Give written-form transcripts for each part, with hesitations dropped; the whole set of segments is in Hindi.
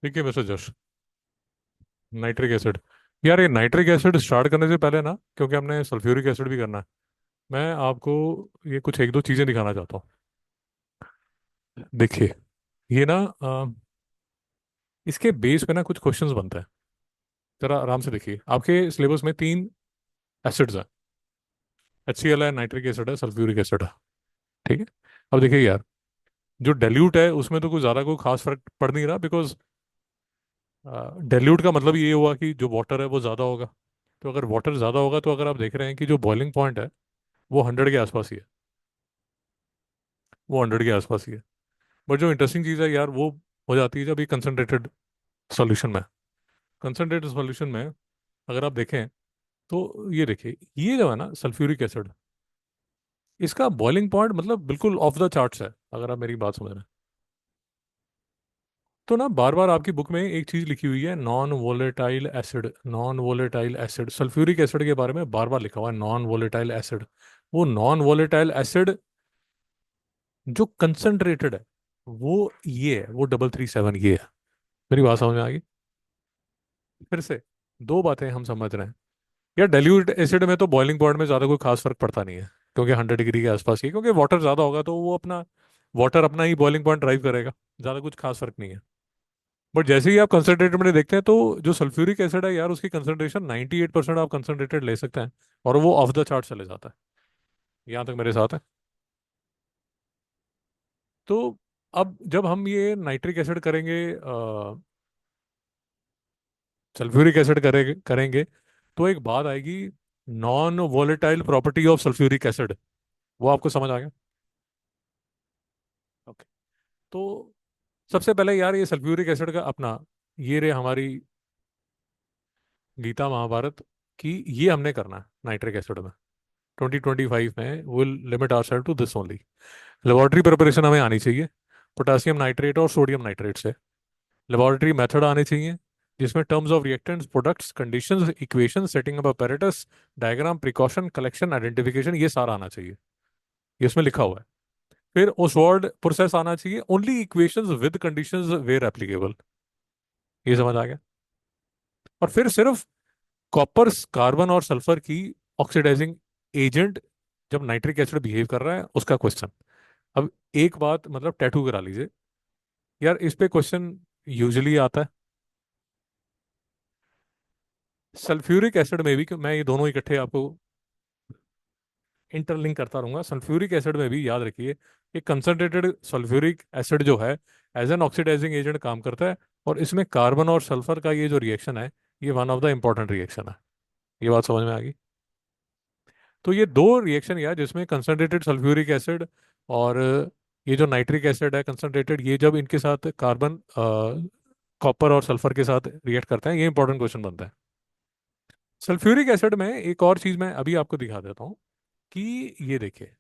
ठीक है मिस्टर जश। Nitric acid. यार ये नाइट्रिक एसिड स्टार्ट करने से पहले ना, क्योंकि हमने सल्फ्यूरिक एसिड भी करना है, मैं आपको ये कुछ एक दो चीज़ें दिखाना चाहता हूँ। देखिए, ये ना इसके बेस पे ना कुछ क्वेश्चंस बनते हैं। जरा आराम से देखिए, आपके सिलेबस में तीन एसिड्स हैं। HCl है, नाइट्रिक एसिड है, सल्फ्यूरिक एसिड है। ठीक है। अब देखिए यार, जो डेल्यूट है उसमें तो कुछ ज़्यादा कोई खास फर्क पड़ नहीं रहा, बिकॉज डेल्यूट का मतलब ये हुआ कि जो वाटर है वो ज़्यादा होगा। तो अगर वाटर ज़्यादा होगा तो अगर आप देख रहे हैं कि जो बॉइलिंग पॉइंट है वो 100 के आसपास ही है। वो 100 के आसपास ही है। बट जो इंटरेस्टिंग चीज़ है यार, वो हो जाती है जब ये कंसनट्रेटेड सॉल्यूशन में। कंसनट्रेटेड सॉल्यूशन में अगर आप देखें तो ये देखिए, ये जो है ना सल्फ्यूरिक एसिड, इसका बॉइलिंग पॉइंट मतलब बिल्कुल ऑफ द चार्ट्स है, अगर आप मेरी बात समझ रहे हैं। तो ना बार बार आपकी बुक में एक चीज लिखी हुई है, non volatile acid. Non volatile acid, sulphuric acid के बारे में बार बार लिखा हुआ है नॉन वोलेटाइल एसिड। वो नॉन वोलेटाइल एसिड जो कंसंट्रेटेड है वो ये है, वो 337 ये है। मेरी बात समझ में आ गई? फिर से दो बातें हम समझ रहे हैं। यार डाइल्यूट एसिड में तो बॉइलिंग पॉइंट में ज़्यादा कोई खास फर्क पड़ता नहीं है, क्योंकि 100 डिग्री के आसपास ही है, क्योंकि वाटर ज़्यादा होगा तो वो अपना वाटर अपना ही बॉइलिंग पॉइंट ड्राइव करेगा। ज़्यादा कुछ खास फर्क नहीं है। बट जैसे ही आप कंसनट्रेटेड में देखते हैं तो जो सल्फ्यूरिक एसिड है यार, उसकी कंसनट्रेशन 98% आप कंसनट्रेटेड ले सकते हैं, और वो ऑफ द चार्ट चले जाता है। यहाँ तक मेरे साथ है। तो अब जब हम ये नाइट्रिक एसिड करेंगे, सल्फ्यूरिक एसिड करेंगे, तो एक बात आएगी, non volatile property of sulphuric acid. वो आपको समझ आ गया? ओके। तो सबसे पहले यार, ये सल्फ्यूरिक एसिड का अपना, ये रे हमारी गीता महाभारत की, ये हमने करना है नाइट्रिक एसिड में। 2025 में will limit our self to this only. Laboratory preparation हमें आनी चाहिए, पोटेशियम नाइट्रेट और सोडियम नाइट्रेट से। लेबोरेटरी मेथड आने चाहिए, जिसमें terms of reactants, products, conditions, equation, setting up apparatus, diagram, precaution, collection, identification, ये सारा आना चाहिए। ये इसमें लिखा हुआ है। फिर ओसवाल्ड प्रोसेस आना चाहिए, only equations with conditions where applicable. ये समझ आ गया? और फिर सिर्फ कॉपर, कार्बन और सल्फर की ऑक्सीडाइजिंग एजेंट जब नाइट्रिक एसिड बिहेव कर रहा है उसका क्वेश्चन। अब एक बात मतलब टैटू करा लीजिए यार, इस पे क्वेश्चन यूजुअली आता है। सल्फ्यूरिक एसिड में भी, मैं ये दोनों इकट्ठे आपको इंटरलिंक करता रहूंगा। सल्फ्यूरिक एसिड में भी याद रखिए, कि कंसनट्रेटेड सल्फ्यूरिक एसिड जो है एज एन ऑक्सीडाइजिंग एजेंट काम करता है, और इसमें कार्बन और सल्फर का ये जो रिएक्शन है, ये one of the important reaction है। ये बात समझ में आ गई? तो ये दो रिएक्शन यार, जिसमें कंसनट्रेटेड सल्फ्यूरिक एसिड और ये जो नाइट्रिक एसिड है कंसनट्रेटेड, ये जब इनके साथ कार्बन, कॉपर और सल्फर के साथ रिएक्ट करते हैं, ये इंपॉर्टेंट क्वेश्चन बनता है। सल्फ्यूरिक एसिड में एक और चीज मैं अभी आपको दिखा देता हूँ, कि ये देखिए,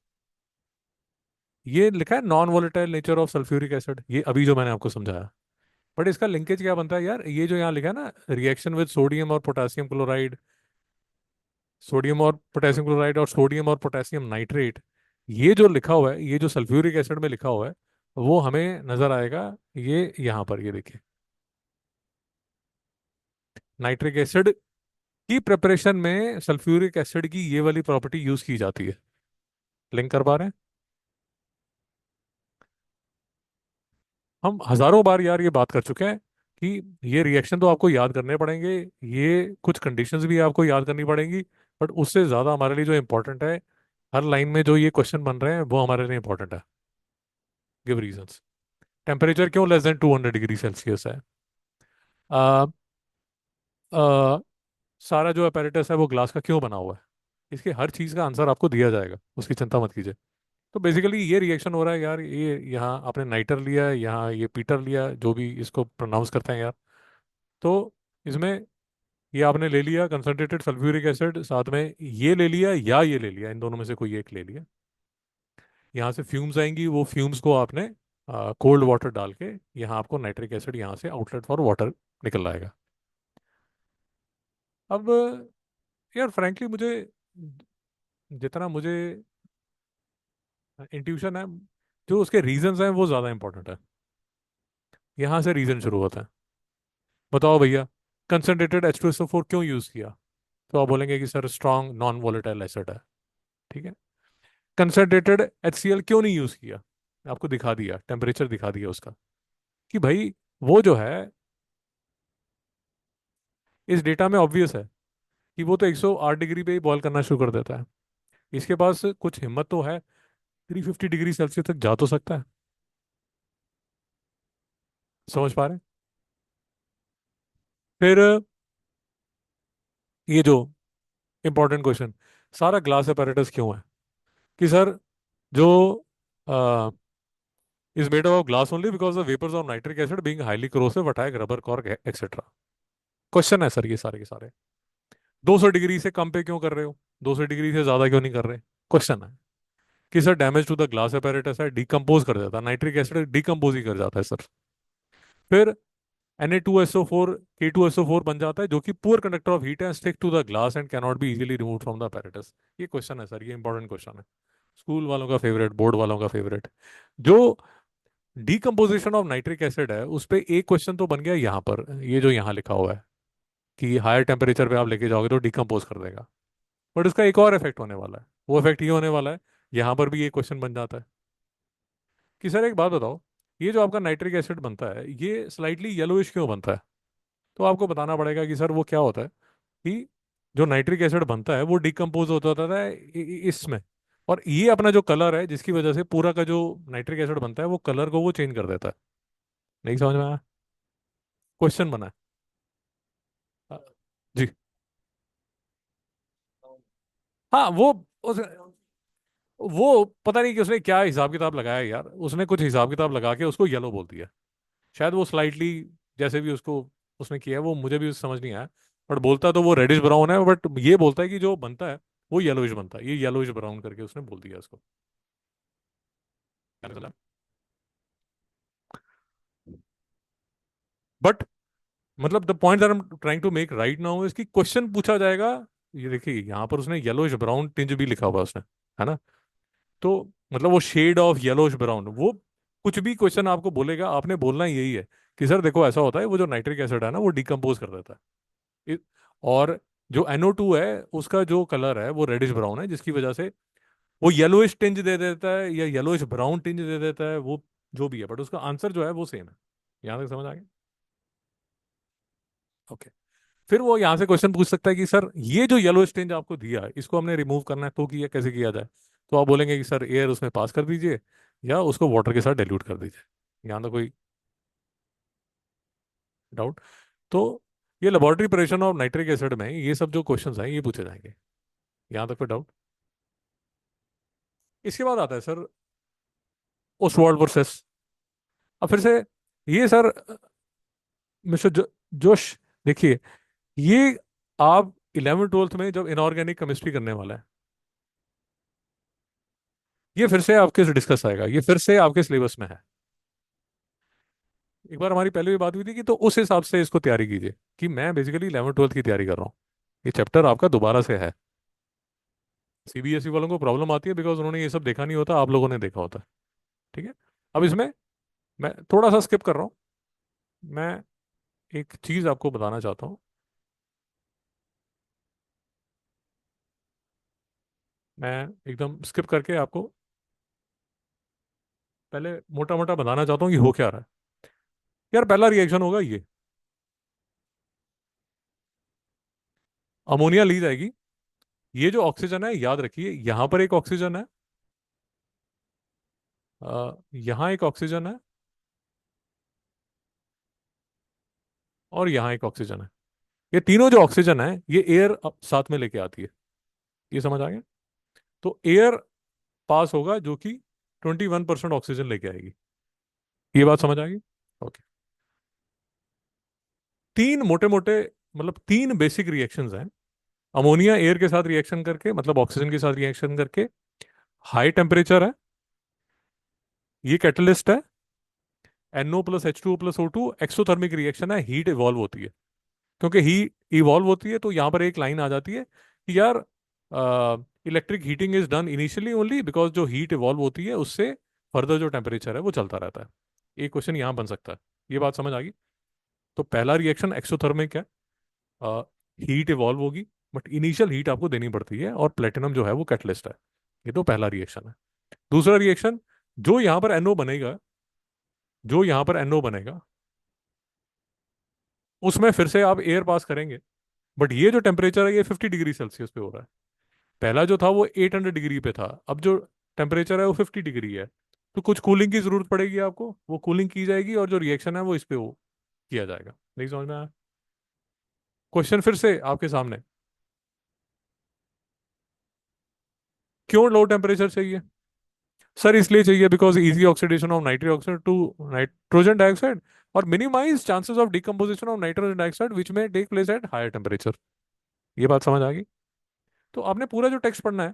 ये लिखा है non volatile nature of sulphuric acid, ये अभी जो मैंने आपको समझाया। बट इसका लिंकेज क्या बनता है यार, ये जो यहाँ लिखा है ना, रिएक्शन विद सोडियम और पोटेशियम क्लोराइड, सोडियम और पोटेशियम क्लोराइड और सोडियम और पोटेशियम नाइट्रेट, ये जो लिखा हुआ है, ये जो सल्फ्यूरिक एसिड में लिखा हुआ है, वो हमें नजर आएगा ये यहाँ पर। ये देखिए, नाइट्रिक एसिड की प्रिपरेशन में सल्फ्यूरिक एसिड की ये वाली प्रॉपर्टी यूज की जाती है। लिंक कर पा रहे हैं? हम हजारों बार यार ये बात कर चुके हैं कि ये रिएक्शन तो आपको याद करने पड़ेंगे, ये कुछ कंडीशंस भी आपको याद करनी पड़ेंगी। बट उससे ज़्यादा हमारे लिए जो इंपॉर्टेंट है, हर लाइन में जो ये क्वेश्चन बन रहे हैं वो हमारे लिए इंपॉर्टेंट है। Give reasons. टेम्परेचर क्यों लेस देन 200 डिग्री सेल्सियस है? आ, आ, सारा जो अपैरेटस है वो ग्लास का क्यों बना हुआ है? इसके हर चीज़ का आंसर आपको दिया जाएगा, उसकी चिंता मत कीजिए। तो बेसिकली ये रिएक्शन हो रहा है यार, ये यहाँ आपने नाइटर लिया, यहाँ ये पीटर लिया, जो भी इसको प्रोनाउंस करते हैं यार। तो इसमें ये आपने ले लिया कंसनट्रेटेड सल्फ्यूरिक एसिड, साथ में ये ले लिया या ये ले लिया, इन दोनों में से कोई एक ले लिया। यहाँ से फ्यूम्स आएंगी, वो फ्यूम्स को आपने कोल्ड वाटर डाल के, यहाँ आपको नाइट्रिक एसिड यहाँ से आउटलेट फॉर वाटर निकल आएगा। अब यार फ्रैंकली मुझे, जितना मुझे इंट्यूशन है, जो उसके रीजंस हैं वो ज़्यादा इंपॉर्टेंट है। यहाँ से रीजन शुरू होता है। बताओ भैया, कंसनट्रेटेड H2SO4 क्यों यूज किया? तो आप बोलेंगे कि sir strong non volatile acid है। ठीक है। कंसनट्रेटेड HCl क्यों नहीं यूज किया? आपको दिखा दिया, टेम्परेचर दिखा दिया उसका, कि भाई वो जो है, इस डेटा में ऑब्वियस है कि वो तो 108 डिग्री पे ही बॉयल करना शुरू कर देता है। इसके पास कुछ हिम्मत तो है, 350 डिग्री सेल्सियस तक जा तो सकता है। समझ पा रहे हैं? फिर ये जो इंपॉर्टेंट क्वेश्चन, सारा ग्लास apparatus क्यों है? कि सर जो is made of glass only because the vapours of nitric acid being highly corrosive attack rubber cork etcetera. Question है सर ये सारे के सारे। 200 डिग्री से कम पे क्यों कर रहे हो? 200 डिग्री से ज्यादा क्यों नहीं कर रहे? क्वेश्चन है कि sir damage to the glass apparatus है, डिकम्पोज कर देता है, नाइट्रिक एसिड डिकम्पोज ही कर जाता है सर। फिर Na2SO4 K2SO4 बन जाता है, जो कि पुअर कंडक्टर ऑफ हीट है, stick to the glass and cannot be easily remove from the apparatus। ये क्वेश्चन है सर, ये इंपॉर्टेंट क्वेश्चन है, स्कूल वालों का फेवरेट, बोर्ड वालों का फेवरेट। जो डीकम्पोजिशन ऑफ नाइट्रिक एसिड है उस पे एक क्वेश्चन तो बन गया यहाँ पर, ये जो यहाँ लिखा हुआ है कि हायर टेम्परेचर पे आप लेके जाओगे तो डिकम्पोज कर देगा। बट उसका एक और इफेक्ट होने वाला है, वो इफेक्ट ये होने वाला है, यहाँ पर भी ये क्वेश्चन बन जाता है कि सर एक बात बताओ, ये जो आपका नाइट्रिक एसिड बनता है ये स्लाइटली येलोइश क्यों बनता है? तो आपको बताना पड़ेगा कि सर वो क्या होता है, कि जो नाइट्रिक एसिड बनता है वो डिकम्पोज होता है इसमें, और ये अपना जो कलर है जिसकी वजह से पूरा का जो नाइट्रिक एसिड बनता है वो कलर को वो चेंज कर देता है। नहीं समझ में आया? क्वेश्चन बना है। हाँ, जी। हाँ वो पता नहीं कि उसने क्या हिसाब किताब लगाया यार, उसने कुछ हिसाब किताब लगा के उसको येलो बोल दिया। शायद वो स्लाइटली, जैसे भी उसको उसने किया है वो मुझे भी समझ नहीं आया, बट बोलता तो वो रेडिश ब्राउन है, बट ये बोलता है कि जो बनता है वो येलोइश बनता है, ये येलोइश ब्राउन करके उसने बोल दिया उसको। बट मतलब the point that I am trying to make right now is कि क्वेश्चन पूछा जाएगा। ये देखिए यहाँ पर उसने येलोइश ब्राउन टिंज भी लिखा हुआ है उसने, है ना? तो मतलब वो शेड ऑफ येलोइश ब्राउन, वो कुछ भी क्वेश्चन आपको बोलेगा आपने बोलना यही है कि सर देखो ऐसा होता है, वो जो नाइट्रिक एसिड है ना वो डिकम्पोज कर देता है, और जो NO2 है उसका जो कलर है वो रेडिश ब्राउन है, जिसकी वजह से वो येलोइश टिंज दे देता है या येलोइश ब्राउन टिंज दे देता है, वो जो भी है, बट उसका आंसर जो है वो सेम है। यहाँ तक समझ आ गया? ओके। फिर वो यहाँ से क्वेश्चन पूछ सकता है कि सर ये जो येलो स्टेंज आपको दिया इसको हमने रिमूव करना है तो किया कैसे किया जाए? तो आप बोलेंगे कि सर एयर उसमें पास कर दीजिए या उसको वाटर के साथ डाइल्यूट कर दीजिए। यहाँ तो कोई डाउट? तो ये laboratory preparation of nitric acid में ये सब जो क्वेश्चंस हैं ये पूछे जाएंगे। यहाँ तक कोई डाउट? इसके बाद आता है सर ओस्वाल्ड प्रोसेस। अब फिर से ये सर, मिस्टर जोश, देखिए ये आप 11th 12th में जब इनऑर्गेनिक केमिस्ट्री करने वाला है, ये फिर से आपके डिस्कस आएगा, ये फिर से आपके सिलेबस में है। एक बार हमारी पहले भी बात हुई थी कि तो उस हिसाब से इसको तैयारी कीजिए कि मैं बेसिकली 11th 12th की तैयारी कर रहा हूँ, ये चैप्टर आपका दोबारा से है। CBSE वालों को प्रॉब्लम आती है बिकॉज उन्होंने ये सब देखा नहीं होता, आप लोगों ने देखा होता है। ठीक है। अब इसमें मैं थोड़ा सा स्किप कर रहा हूँ, मैं एक चीज़ आपको बताना चाहता हूँ। मैं एकदम स्किप करके आपको पहले मोटा मोटा बताना चाहता हूँ कि हो क्या रहा है। यार पहला रिएक्शन होगा ये, अमोनिया ली जाएगी, ये जो ऑक्सीजन है याद रखिए यहाँ पर एक ऑक्सीजन है, यहाँ एक ऑक्सीजन है, और यहाँ एक ऑक्सीजन है। ये तीनों जो ऑक्सीजन है ये एयर साथ में लेके आती है। ये समझ आ गया? तो एयर पास होगा जो कि 21% ऑक्सीजन लेके आएगी। ये बात समझ आ गई? ओके। तीन मोटे मोटे, मतलब तीन बेसिक रिएक्शंस हैं। अमोनिया एयर के साथ रिएक्शन करके, मतलब ऑक्सीजन के साथ रिएक्शन करके, हाई टेम्परेचर है, ये कैटलिस्ट है, NO+H2O+O2 एक्सोथर्मिक रिएक्शन है, हीट इवॉल्व होती है। क्योंकि हीट इवॉल्व होती है तो यहाँ पर एक लाइन आ जाती है कि यार electric heating is done initially only because जो हीट इवॉल्व होती है उससे फर्दर जो टेम्परेचर है वो चलता रहता है। एक क्वेश्चन यहाँ बन सकता है। ये बात समझ आ गई? तो पहला रिएक्शन एक्सोथर्मिक है, हीट इवॉल्व होगी, बट इनिशियल हीट आपको देनी पड़ती है, और प्लेटिनम जो है वो कैटलिस्ट है। ये तो पहला रिएक्शन है। दूसरा रिएक्शन, जो यहां पर एनओ बनेगा, जो यहां पर एनओ बनेगा, उसमें फिर से आप एयर पास करेंगे, बट ये जो टेम्परेचर है ये 50 डिग्री सेल्सियस पे हो रहा है। पहला जो था वो 800 डिग्री पे था, अब जो टेम्परेचर है वो 50 डिग्री है। तो कुछ कूलिंग की जरूरत पड़ेगी आपको, वो कूलिंग की जाएगी, और जो रिएक्शन है वो इस पे वो किया जाएगा। नहीं समझ में आया? क्वेश्चन फिर से आपके सामने। क्यों लो टेम्परेचर चाहिए? सर इसलिए चाहिए because easy oxidation of nitric oxide to nitrogen dioxide, और minimise chances of decomposition of nitrogen dioxide which में take place at higher temperature. ये बात समझ आ गई? तो आपने पूरा जो टेक्स्ट पढ़ना है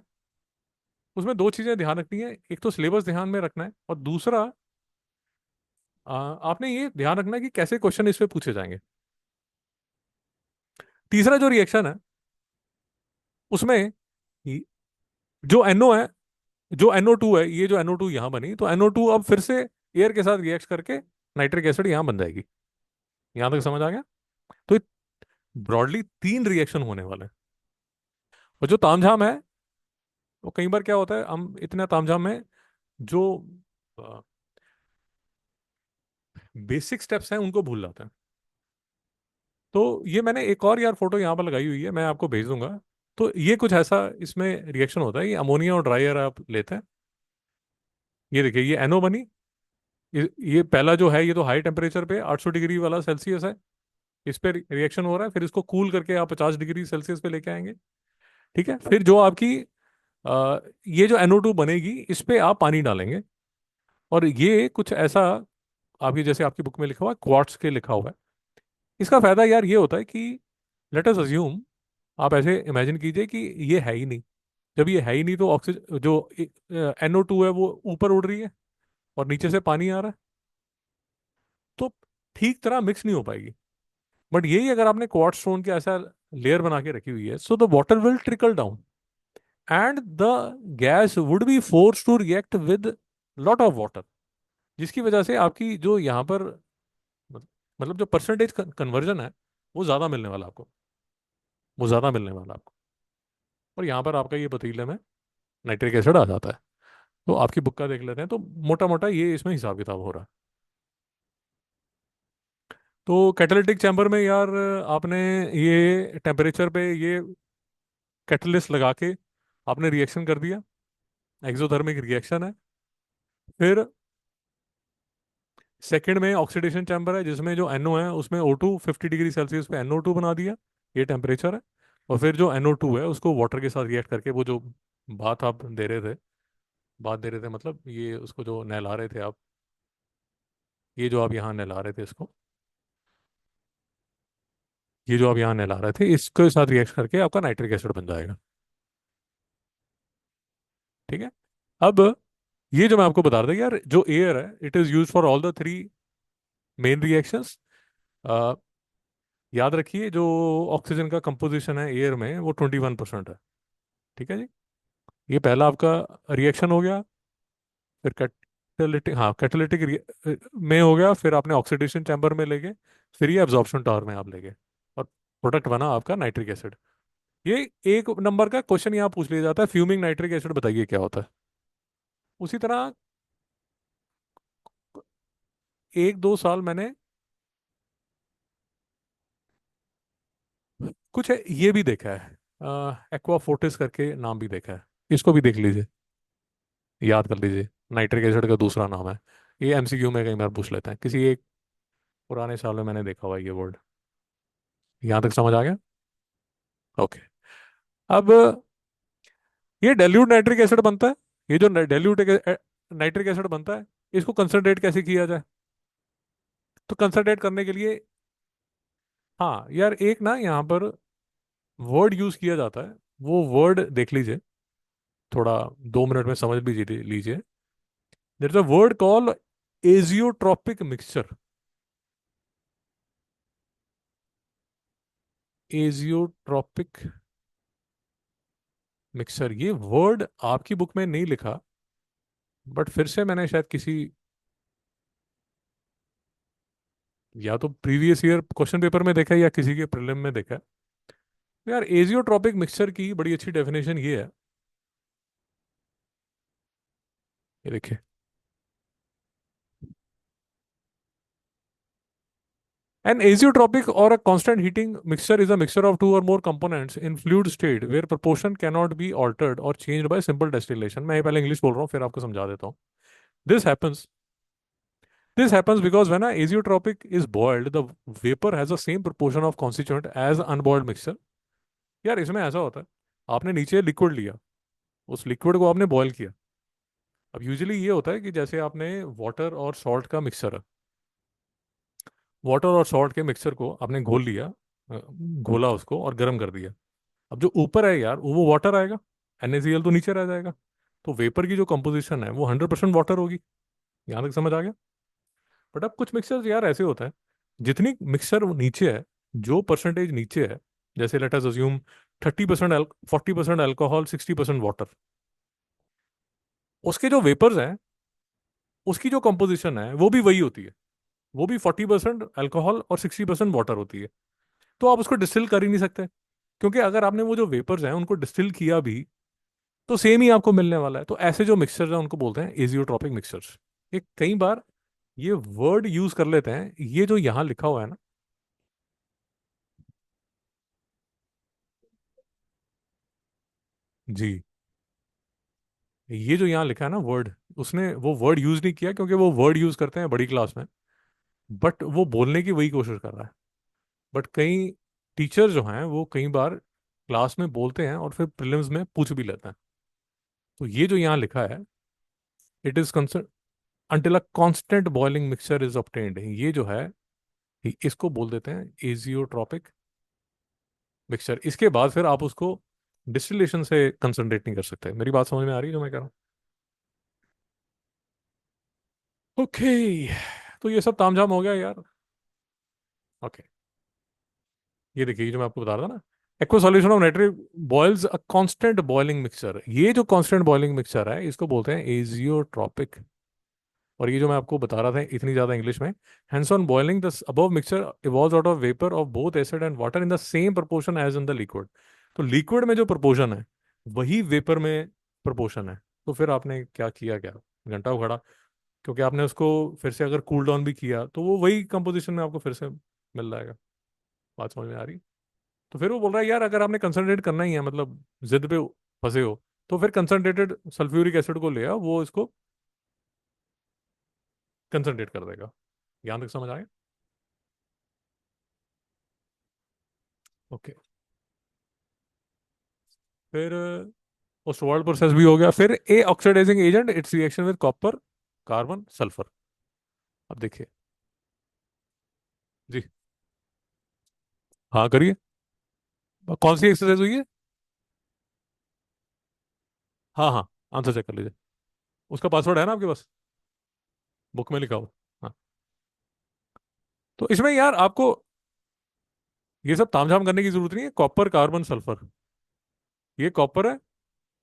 उसमें दो चीजें ध्यान रखनी है, एक तो सिलेबस ध्यान में रखना है, और दूसरा आपने ये ध्यान रखना है कि कैसे क्वेश्चन इस पे पूछे जाएंगे। तीसरा जो रिएक्शन है उसमें जो NO है, जो NO2 है, ये जो NO2 यहां बनी, तो NO2 अब फिर से एयर के साथ रिएक्ट करके नाइट्रिक एसिड यहां बन जाएगी। यहां तक समझ आ गया? तो ब्रॉडली तीन रिएक्शन होने वाले हैं। और जो तामझाम है, वो कई बार क्या होता है, हम इतना तामझाम में जो बेसिक स्टेप्स हैं उनको भूल जाते हैं। तो ये मैंने एक और यार फोटो यहाँ पर लगाई हुई है, मैं आपको भेज दूंगा। तो ये कुछ ऐसा इसमें रिएक्शन होता है, ये अमोनिया और ड्राई एयर आप लेते हैं। ये देखिए, ये एनो बनी, ये पहला जो है ये तो हाई टेम्परेचर पे 800 डिग्री वाला सेल्सियस है, इस पे रिएक्शन हो रहा है, फिर इसको कूल करके आप 50 डिग्री सेल्सियस पे लेके आएंगे। ठीक है, फिर जो आपकी ये जो NO2 बनेगी, इस पे आप पानी डालेंगे, और ये कुछ ऐसा, आपकी जैसे आपकी बुक में लिखा हुआ है क्वार्ट्स के लिखा हुआ है। इसका फायदा यार ये होता है कि लेट अस अज्यूम, आप ऐसे इमेजिन कीजिए कि ये है ही नहीं। जब ये है ही नहीं तो ऑक्सीजन जो NO2 है वो ऊपर उड़ रही है, और नीचे से पानी आ रहा है, तो ठीक तरह मिक्स नहीं हो पाएगी। बट यही अगर आपने क्वार्ट्ज स्टोन के ऐसा लेयर बना के रखी हुई है, so the water will trickle down, and the gas would be force to react with lot of water, जिसकी वजह से आपकी जो यहाँ पर मतलब जो परसेंटेज कन्वर्जन है वो ज़्यादा मिलने वाला आपको, वो ज़्यादा मिलने वाला आपको। और यहाँ पर आपका ये पतीले में नाइट्रिक एसिड आ जाता है। तो आपकी बुक का देख लेते हैं, तो मोटा मोटा ये इसमें हिसाब किताब हो रहा है। तो कैटालिटिक चैम्बर में यार आपने ये टेम्परेचर पे ये कैटलिस्ट लगा के आपने रिएक्शन कर दिया, एक्सोथर्मिक रिएक्शन है। फिर सेकंड में ऑक्सीडेशन चैम्बर है, जिसमें जो NO है उसमें O2 50 डिग्री सेल्सियस पे NO2 बना दिया, ये टेम्परेचर है। और फिर जो NO2 है उसको वाटर के साथ रिएक्ट करके, वो जो बात आप दे रहे थे, बात दे रहे थे मतलब ये उसको जो नहला रहे थे आप, ये जो आप यहाँ नहला रहे थे इसको, ये जो आप यहाँ नहला रहे थे इसके साथ रिएक्ट करके आपका नाइट्रिक एसिड बन जाएगा। ठीक है। अब ये जो मैं आपको बता रहा था यार, जो एयर है it is use for all the three main reactions. याद रखिए जो ऑक्सीजन का कंपोजिशन है एयर में वो 21% है। ठीक है जी। ये पहला आपका रिएक्शन हो गया। फिर कैटालिटिक, हाँ कैटालिटिक में हो गया, फिर आपने ऑक्सीडेशन चैम्बर में ले गए, फिर ये एब्जॉर्प्शन टावर में आप ले गए, और प्रोडक्ट बना आपका नाइट्रिक एसिड। ये एक नंबर का क्वेश्चन यहाँ पूछ लिया जाता है, फ्यूमिंग नाइट्रिक एसिड बताइए क्या होता है। उसी तरह एक दो साल मैंने कुछ ये भी देखा है, एक्वा फोर्टिस करके नाम भी देखा है, इसको भी देख लीजिए, याद कर लीजिए। नाइट्रिक एसिड का दूसरा नाम है। ये MCQ में कई बार पूछ लेते हैं, किसी एक पुराने साल में मैंने देखा हुआ है ये वर्ड। यहाँ तक समझ आ गया? ओके। अब ये डाइल्यूट नाइट्रिक एसिड बनता है, ये जो डाइल्यूट नाइट्रिक एसिड बनता है, इसको कंसंट्रेट कैसे किया जाए? तो कंसंट्रेट करने के लिए, हाँ यार एक ना यहाँ पर वर्ड यूज किया जाता है, वो वर्ड देख लीजिए, थोड़ा 2 मिनट में समझ भी लीजिए। There is a word call azeotropic mixture. Azeotropic mixture, ये वर्ड आपकी बुक में नहीं लिखा, बट फिर से मैंने शायद किसी या तो प्रीवियस ईयर क्वेश्चन पेपर में देखा है या किसी के प्रीलिम में देखा है। तो यार एजियोट्रॉपिक मिक्सचर की बड़ी अच्छी डेफिनेशन ये है, ये देखिए। An azeotropic or a constant heating mixture is a mixture of two or more components in fluid state where proportion cannot be altered or changed by simple distillation. मैं ये पहले इंग्लिश बोल रहा हूँ फिर आपको समझा देता हूँ। This happens this happens because when a azeotropic is boiled, the vapor has the same proportion of constituent as unboiled mixture. यार इसमें ऐसा होता है, आपने नीचे लिक्विड लिया, उस लिक्विड को आपने बॉयल किया। अब यूजुअली ये होता है कि जैसे आपने वाटर और सॉल्ट का मिक्सचर है, वाटर और सॉल्ट के मिक्सचर को आपने घोल लिया, घोला उसको और गर्म कर दिया। अब जो ऊपर है यार वो वाटर आएगा, NaCl तो नीचे रह जाएगा। तो वेपर की जो कंपोजिशन है वो 100% वाटर होगी। यहाँ तक समझ आ गया। बट अब कुछ मिक्सचर यार ऐसे होता है, जितनी मिक्सचर नीचे है, जो परसेंटेज नीचे है, जैसे let us assume 30%, 40% alcohol, 60% water, उसके जो वेपर्स हैं उसकी जो कंपोजिशन है वो भी वही होती है। वो भी 40% अल्कोहल और 60% वाटर होती है। तो आप उसको डिस्टिल कर ही नहीं सकते, क्योंकि अगर आपने वो जो वेपर्स हैं उनको डिस्टिल किया भी तो सेम ही आपको मिलने वाला है। तो ऐसे जो मिक्सचर्स हैं उनको बोलते हैं एजियोट्रॉपिक मिक्सचर्स। ये कई बार ये वर्ड यूज कर लेते हैं, ये जो यहाँ लिखा हुआ है ना। जी, ये जो यहाँ लिखा है ना वर्ड, उसने वो वर्ड यूज नहीं किया क्योंकि वो वर्ड यूज करते हैं बड़ी क्लास में, बट वो बोलने की वही कोशिश कर रहा है। बट कई टीचर जो हैं वो कई बार क्लास में बोलते हैं और फिर प्रीलिम्स में पूछ भी लेते हैं। तो ये जो यहाँ लिखा है, it is concern until a constant boiling mixture is obtained, ये जो है इसको बोल देते हैं एजियोट्रॉपिक मिक्सचर। इसके बाद फिर आप उसको डिस्टिलेशन से कंसंट्रेट नहीं कर सकते। मेरी बात समझ में आ रही है जो मैं कह रहा हूँ? ओके, तो ये सब तामझाम हो गया यार। ओके, ये देखिए, ये जो मैं आपको बता रहा था ना, aqua solution of nitrate boils a constant boiling mixture, ये जो कांस्टेंट बॉइलिंग मिक्सचर है इसको बोलते हैं एजियोट्रॉपिक। और ये जो मैं आपको बता रहा था इतनी ज्यादा इंग्लिश में, hence on boiling the above mixture evolves out of vapour of both acid and water in the same proportion as in the liquid. तो लिक्विड में जो प्रोपोर्शन है वही वेपर में प्रोपोर्शन है। तो फिर आपने क्या किया, क्या घंटा उखड़ा, क्योंकि आपने उसको फिर से अगर कूल डाउन भी किया तो वो वही कंपोजिशन में आपको फिर से मिल जाएगा। बात समझ में आ रही? तो फिर वो बोल रहा है यार अगर आपने कंसंट्रेट करना ही है, मतलब जिद पे फंसे हो, तो फिर कंसंट्रेटेड सल्फ्यूरिक एसिड को ले आओ, वो इसको कंसंट्रेट कर देगा। यहाँ तक समझ आए? ओके, फिर उस वर्ल्ड प्रोसेस भी हो गया। फिर a oxidising agent, its reaction with copper, carbon, sulphur. अब देखिए। जी, हाँ करिए। कौन सी एक्सरसाइज हुई है? हाँ हाँ, आंसर चेक कर लीजिए। उसका पासवर्ड है ना आपके पास? बुक में लिखा हो? हाँ। तो इसमें यार आपको ये सब तामझाम करने की जरूरत नहीं है। कॉपर, कार्बन, सल्फर, ये कॉपर है,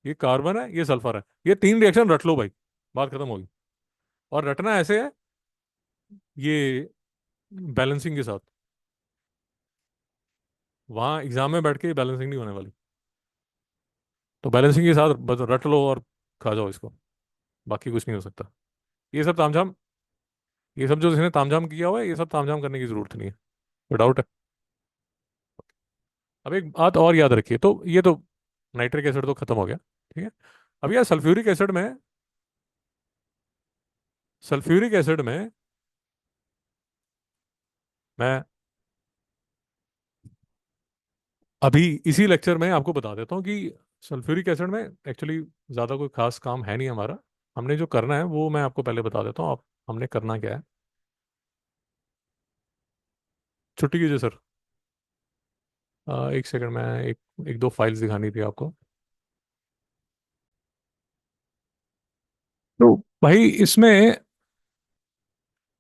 ये कार्बन है, ये सल्फर है, ये तीन रिएक्शन रट लो भाई, बात खत्म होगी। और रटना ऐसे है, ये बैलेंसिंग के साथ। वहां एग्जाम में बैठ के बैलेंसिंग नहीं होने वाली। तो बैलेंसिंग के साथ बस रट लो और खा जाओ इसको, बाकी कुछ नहीं हो सकता। ये सब तामझाम, ये सब जो जिसने तामझाम किया हुआ है, ये सब तामझाम करने की जरूरत नहीं है। कोई डाउट है? अब एक बात और याद रखिए, तो ये तो नाइट्रिक एसिड तो खत्म हो गया, ठीक है। अब यार सल्फ्यूरिक एसिड में, सल्फ्यूरिक एसिड में मैं अभी इसी लेक्चर में आपको बता देता हूँ कि सल्फ्यूरिक एसिड में एक्चुअली ज़्यादा कोई खास काम है नहीं हमारा। हमने जो करना है वो मैं आपको पहले बता देता हूँ। आप, हमने करना क्या है। छुट्टी कीजिए सर। एक सेकंड में, एक एक दो फाइल्स दिखानी थी आपको। तो भाई इसमें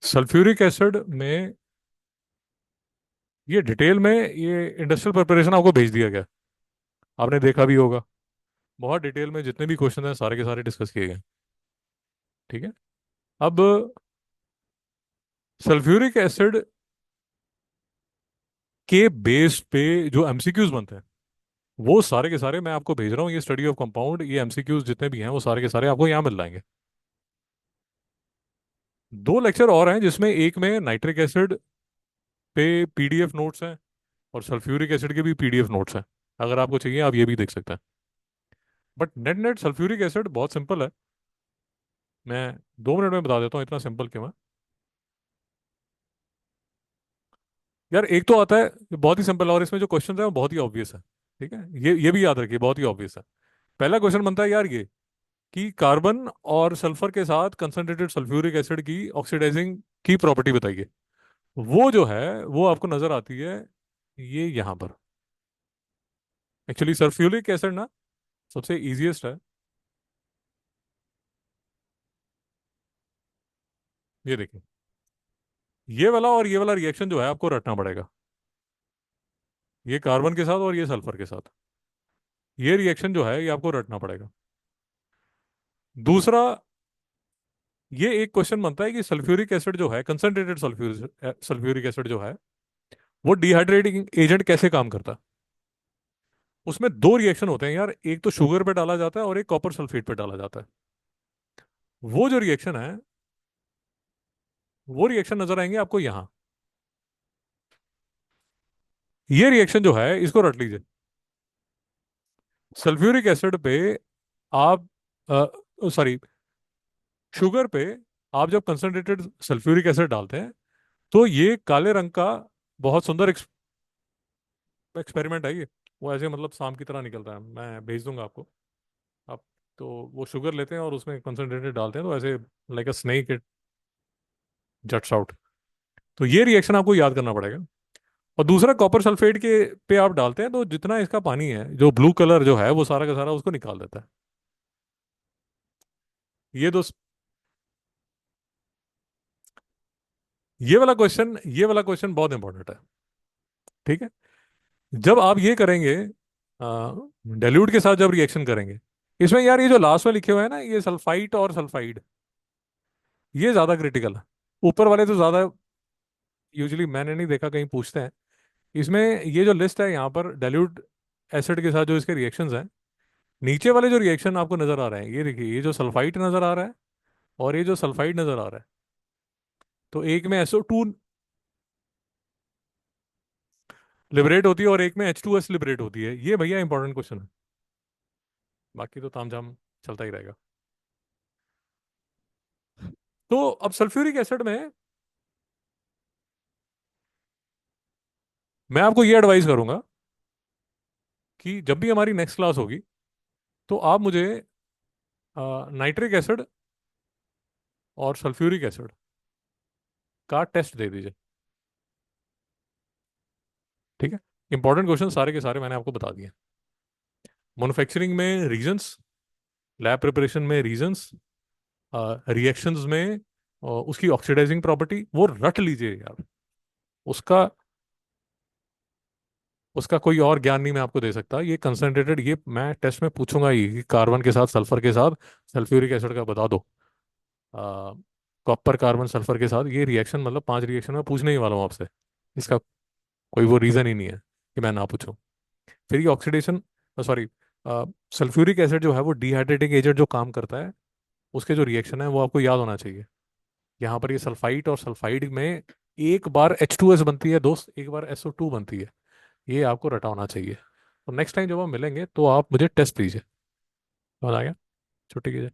सल्फ्यूरिक एसिड में ये डिटेल में, ये इंडस्ट्रियल प्रिपरेशन आपको भेज दिया गया, आपने देखा भी होगा। बहुत डिटेल में जितने भी क्वेश्चन हैं सारे के सारे डिस्कस किए गए, ठीक है। अब सल्फ्यूरिक एसिड के बेस पे जो एमसीक्यूज बनते हैं, वो सारे के सारे मैं आपको भेज रहा हूँ। ये स्टडी ऑफ कंपाउंड, ये एमसीक्यूज जितने भी हैं वो सारे के सारे आपको यहाँ मिल जाएंगे। दो लेक्चर और हैं जिसमें एक में नाइट्रिक एसिड पे पीडीएफ नोट्स हैं, और सल्फ्यूरिक एसिड के भी पीडीएफ नोट्स हैं। अगर आपको चाहिए आप ये भी देख सकते हैं। But net net sulphuric acid बहुत सिंपल है। मैं 2 मिनट में बता देता हूँ इतना सिंपल क्यों है। यार एक तो आता है, ये बहुत ही सिंपल है, और इसमें जो क्वेश्चन है वो बहुत ही ऑब्वियस है। ठीक है, ये भी याद रखिए, बहुत ही ऑब्वियस है। पहला क्वेश्चन बनता है यार ये, कि कार्बन और सल्फर के साथ कंसंट्रेटेड सल्फ्यूरिक एसिड की ऑक्सीडाइजिंग की प्रॉपर्टी बताइए। वो जो है वो आपको नजर आती है ये यहाँ पर। एक्चुअली सल्फ्यूरिक एसिड ना सबसे इजीएस्ट है। ये देखिए, ये वाला और ये वाला रिएक्शन जो है आपको रटना पड़ेगा। ये कार्बन के साथ और ये सल्फर के साथ, ये रिएक्शन जो है ये आपको रटना पड़ेगा। दूसरा, ये एक क्वेश्चन बनता है कि सल्फ्यूरिक एसिड जो है, कंसंट्रेटेड सल्फ्यूरिक सल्फ्यूरिक एसिड जो है, वो डिहाइड्रेटिंग एजेंट कैसे काम करता है। उसमें दो रिएक्शन होते हैं यार, एक तो शुगर पे डाला जाता है और एक कॉपर सल्फेट पे डाला जाता है। वो जो रिएक्शन है, वो रिएक्शन नजर आएंगे आपको यहाँ। ये रिएक्शन जो है इसको रट लीजिए। सल्फ्यूरिक एसिड पे आप, सॉरी, शुगर पे आप जब कंसंट्रेटेड सल्फ्यूरिक एसिड डालते हैं, तो ये काले रंग का बहुत सुंदर एक्सपेरिमेंट है ये। वो ऐसे मतलब शाम की तरह निकलता है, मैं भेज दूंगा आपको। आप, तो वो शुगर लेते हैं और उसमें कंसंट्रेटेड डालते हैं, तो ऐसे like a snake it juts out. तो ये रिएक्शन आपको याद करना पड़ेगा। और दूसरा, कॉपर सल्फेट के पे आप डालते हैं तो जितना इसका पानी है, जो ब्लू कलर जो है, वो सारा का सारा उसको निकाल देता है। ये दो, ये वाला क्वेश्चन बहुत इंपॉर्टेंट है। ठीक है, जब आप ये करेंगे, डाइल्यूट के साथ जब रिएक्शन करेंगे, इसमें यार ये जो लास्ट में लिखे हुए हैं ना, ये सल्फाइट और सल्फाइड, ये ज्यादा क्रिटिकल है। ऊपर वाले तो ज्यादा यूजुअली मैंने नहीं देखा कहीं पूछते हैं। इसमें ये जो लिस्ट है यहाँ पर डाइल्यूट एसिड के साथ जो इसके रिएक्शंस हैं, नीचे वाले जो रिएक्शन आपको नजर आ रहे हैं, ये देखिए, ये जो सल्फाइट नजर आ रहा है और ये जो सल्फाइड नजर आ रहा है, तो एक में SO2 लिबरेट होती है और एक में H2S लिबरेट होती है। ये भैया इंपॉर्टेंट क्वेश्चन है। बाकी तो तामझाम चलता ही रहेगा। तो अब सल्फ्यूरिक एसिड में मैं आपको ये एडवाइस करूंगा कि जब भी हमारी नेक्स्ट क्लास होगी, तो आप मुझे नाइट्रिक एसिड और सल्फ्यूरिक एसिड का टेस्ट दे दीजिए। ठीक है, इंपॉर्टेंट क्वेश्चन सारे के सारे मैंने आपको बता दिए। मैन्युफैक्चरिंग में रीजंस, लैब प्रिपरेशन में रीजंस, रिएक्शंस में उसकी ऑक्सीडाइजिंग प्रॉपर्टी, वो रट लीजिए यार। उसका उसका कोई और ज्ञान नहीं मैं आपको दे सकता। ये कंसंट्रेटेड, ये मैं टेस्ट में पूछूंगा ही कि कार्बन के साथ सल्फर के साथ सल्फ्यूरिक एसिड का बता दो। कॉपर कार्बन सल्फर के साथ ये रिएक्शन, मतलब 5 रिएक्शन में पूछने ही वाला हूँ आपसे। इसका कोई वो रीज़न ही नहीं है कि मैं ना पूछूं। फिर ये ऑक्सीडेशन, सॉरी, सल्फ्यूरिक एसिड जो है वो डिहाइड्रेटिंग एजेंट जो काम करता है, उसके जो रिएक्शन है वो आपको याद होना चाहिए। यहाँ पर ये सल्फाइट और सल्फाइड में एक बार H2S बनती है दोस्त, एक बार SO2 बनती है। ये आपको रटा होना चाहिए। तो नेक्स्ट टाइम जब हम मिलेंगे तो आप मुझे टेस्ट दीजिए। समझ आ गया? छुट्टी कीजिए।